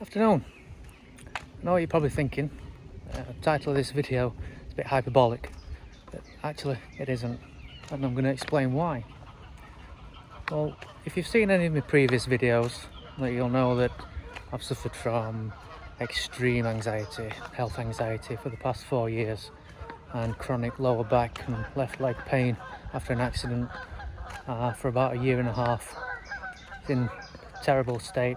Afternoon. I know what you're probably thinking. The title of this video is a bit hyperbolic, but actually it isn't, and I'm going to explain why. Well, if you've seen any of my previous videos, you'll know that I've suffered from extreme anxiety, health anxiety for the past 4 years, and chronic lower back and left leg pain after an accident for about 1.5 years. It's in a terrible state.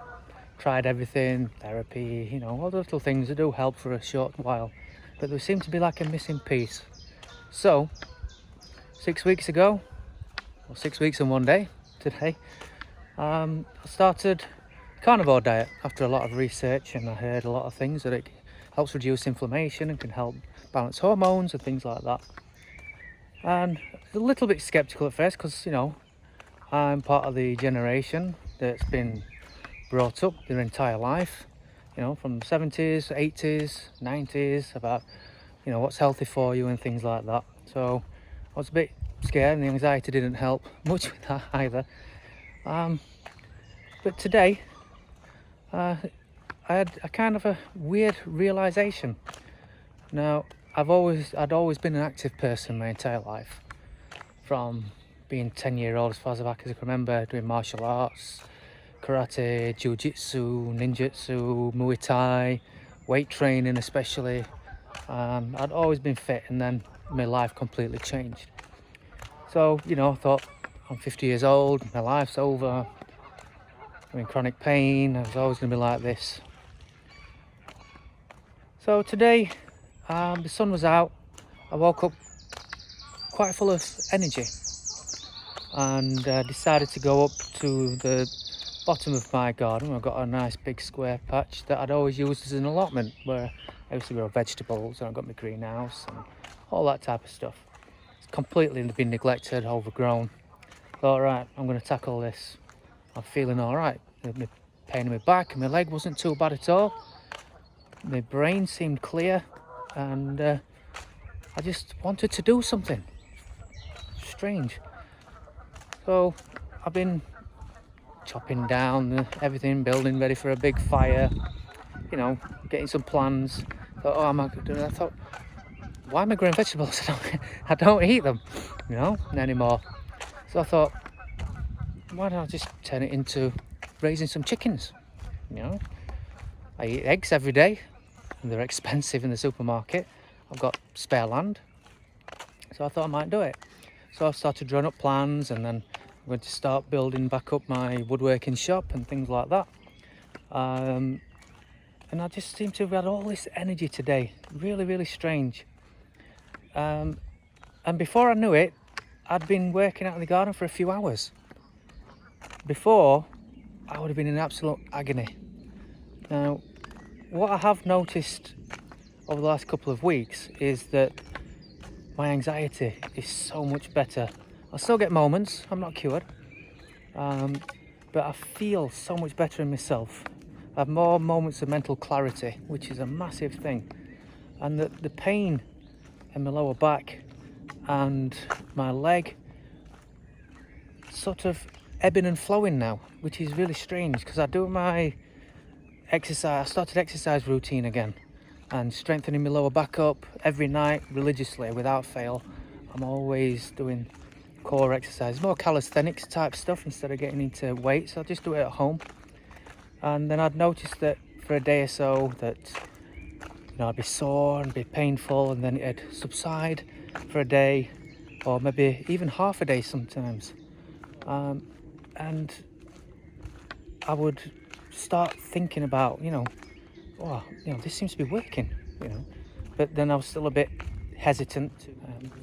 Tried everything, therapy, all the little things that do help for a short while, but there seemed to be like a missing piece. So 6 weeks ago, or 6 weeks and 1 day today, I started carnivore diet after a lot of research, and I heard a lot of things that it helps reduce inflammation and can help balance hormones and things like that. And I was a little bit skeptical at first because I'm part of the generation that's been brought up their entire life, from 70s, 80s, 90s, about what's healthy for you and things like that. So I was a bit scared, and the anxiety didn't help much with that either. But today I had a kind of a weird realization. Now, I'd always been an active person my entire life, from being 10-year-old as far back as I can remember, doing martial arts, karate, jiu-jitsu, ninjutsu, Muay Thai, weight training especially. I'd always been fit, and then my life completely changed. So, I thought, I'm 50 years old, my life's over, I'm in chronic pain, I was always going to be like this. So today, the sun was out, I woke up quite full of energy, and decided to go up to the bottom of my garden. I've got a nice big square patch that I'd always used as an allotment, where I used to grow vegetables, and I've got my greenhouse and all that type of stuff. It's completely been neglected, overgrown. Thought, right, I'm going to tackle this. I'm feeling all right. The pain in my back and my leg wasn't too bad at all. My brain seemed clear, and I just wanted to do something strange. So I've been chopping down everything, building ready for a big fire, getting some plans. Thought, I thought, why am I growing vegetables? I don't eat them, anymore. So I thought, why don't I just turn it into raising some chickens? I eat eggs every day, and they're expensive in the supermarket. I've got spare land, so I thought I might do it. So I started drawing up plans, and then I'm going to start building back up my woodworking shop and things like that. And I just seem to have had all this energy today. Really, really strange. And before I knew it, I'd been working out in the garden for a few hours. Before, I would have been in absolute agony. Now, what I have noticed over the last couple of weeks is that my anxiety is so much better. I still get moments, I'm not cured, but I feel so much better in myself. I have more moments of mental clarity, which is a massive thing. And the pain in my lower back and my leg sort of ebbing and flowing now, which is really strange, because I do my exercise. I started exercise routine again, and strengthening my lower back up every night religiously without fail. I'm always doing core exercise, more calisthenics type stuff instead of getting into weights. I'll just do it at home. And then I'd noticed that for a day or so that I'd be sore and be painful, and then it'd subside for a day, or maybe even half a day sometimes. And I would start thinking about, this seems to be working, But then I was still a bit hesitant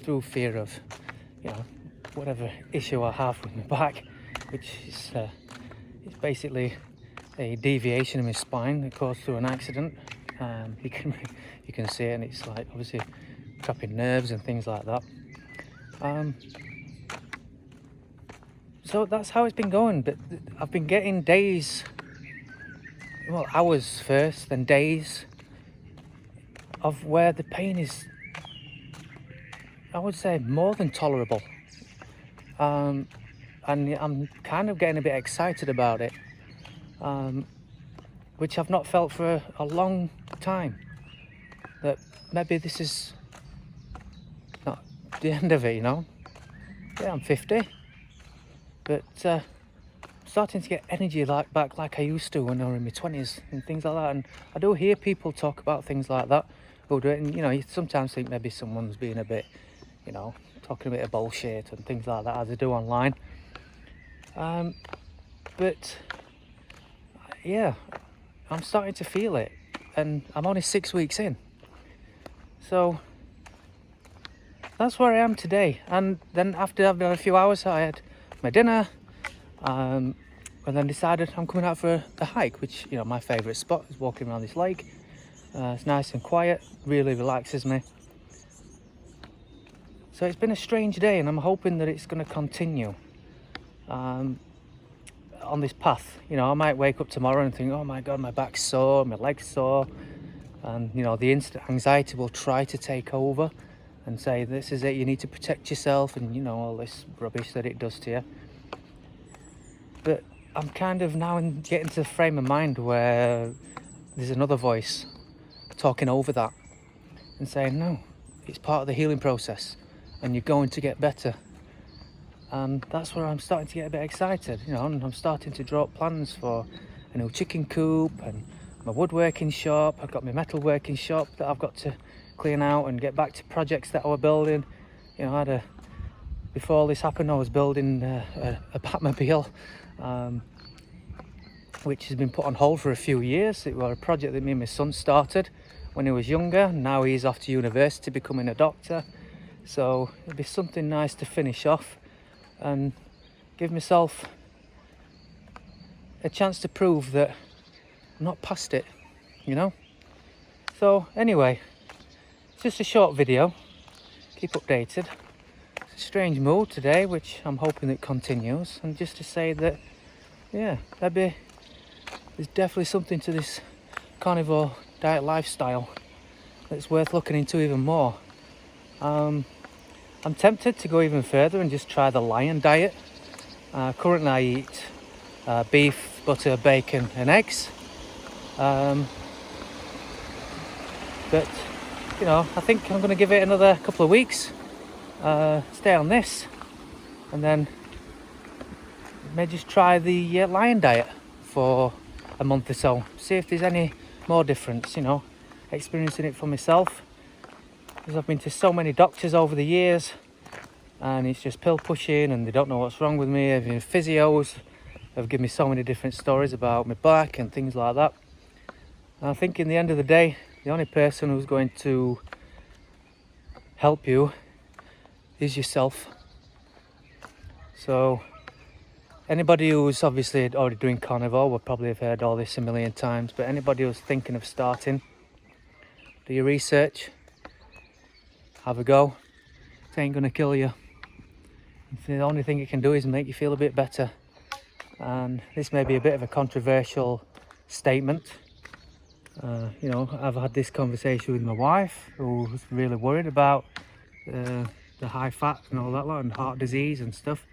through fear of, whatever issue I have with my back, which is it's basically a deviation in my spine that caused through an accident. You can see it, and it's like obviously trapping nerves and things like that. So that's how it's been going. But I've been getting days, hours first, then days of where the pain is, I would say, more than tolerable. And I'm kind of getting a bit excited about it. which I've not felt for a long time. That maybe this is not the end of it, you know. Yeah, I'm 50, but I'm starting to get energy back like I used to when I was in my 20s and things like that. And I do hear people talk about things like that who do it, and you know, you sometimes think maybe someone's being a bit, you know, talking a bit of bullshit and things like that, as they do online. But yeah, I'm starting to feel it, and I'm only 6 weeks in, so that's where I am today. And then after I've had a few hours, I had my dinner, and then decided I'm coming out for a hike, which, you know, my favourite spot is walking around this lake. It's nice and quiet, really relaxes me. So it's been a strange day, and I'm hoping that it's going to continue on this path. You know, I might wake up tomorrow and think, oh my god, my back's sore, my leg's sore, and you know, the instant anxiety will try to take over and say, this is it, you need to protect yourself, and you know, all this rubbish that it does to you. But I'm kind of now getting to the frame of mind where there's another voice talking over that and saying, no, it's part of the healing process and you're going to get better. And that's where I'm starting to get a bit excited, you know, and I'm starting to draw up plans for a new chicken coop and my woodworking shop. I've got my metalworking shop that I've got to clean out and get back to projects that I was building. You know, before all this happened, I was building a Batmobile, which has been put on hold for a few years. It was a project that me and my son started when he was younger. Now he's off to university becoming a doctor. So it'd be something nice to finish off and give myself a chance to prove that I'm not past it, you know. So anyway, it's just a short video. Keep updated. It's a strange mood today, which I'm hoping it continues. And just to say that, yeah, maybe there's definitely something to this carnivore diet lifestyle that's worth looking into even more. I'm tempted to go even further and just try the lion diet. Currently I eat beef, butter, bacon and eggs. But, you know, I think I'm going to give it another couple of weeks, stay on this, and then maybe just try the lion diet for a month or so. See if there's any more difference, you know, experiencing it for myself. Because I've been to so many doctors over the years and it's just pill pushing and they don't know what's wrong with me. I've been physios have given me so many different stories about my back and things like that. And I think in the end of the day, the only person who's going to help you is yourself. So anybody who's obviously already doing carnivore will probably have heard all this a million times, but anybody who's thinking of starting, do your research, have a go. It ain't gonna kill you. The only thing it can do is make you feel a bit better. And this may be a bit of a controversial statement. You know, I've had this conversation with my wife, who was really worried about the high fat and all that lot, and heart disease and stuff.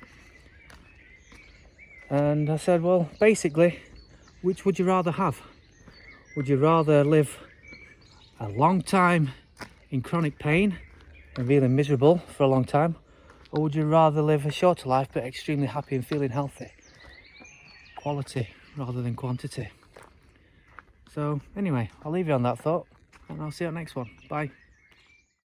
And I said, well, basically, which would you rather have? Would you rather live a long time in chronic pain and feeling miserable for a long time, or would you rather live a shorter life but extremely happy and feeling healthy? Quality rather than quantity. So anyway, I'll leave you on that thought and I'll see you on the next one. Bye.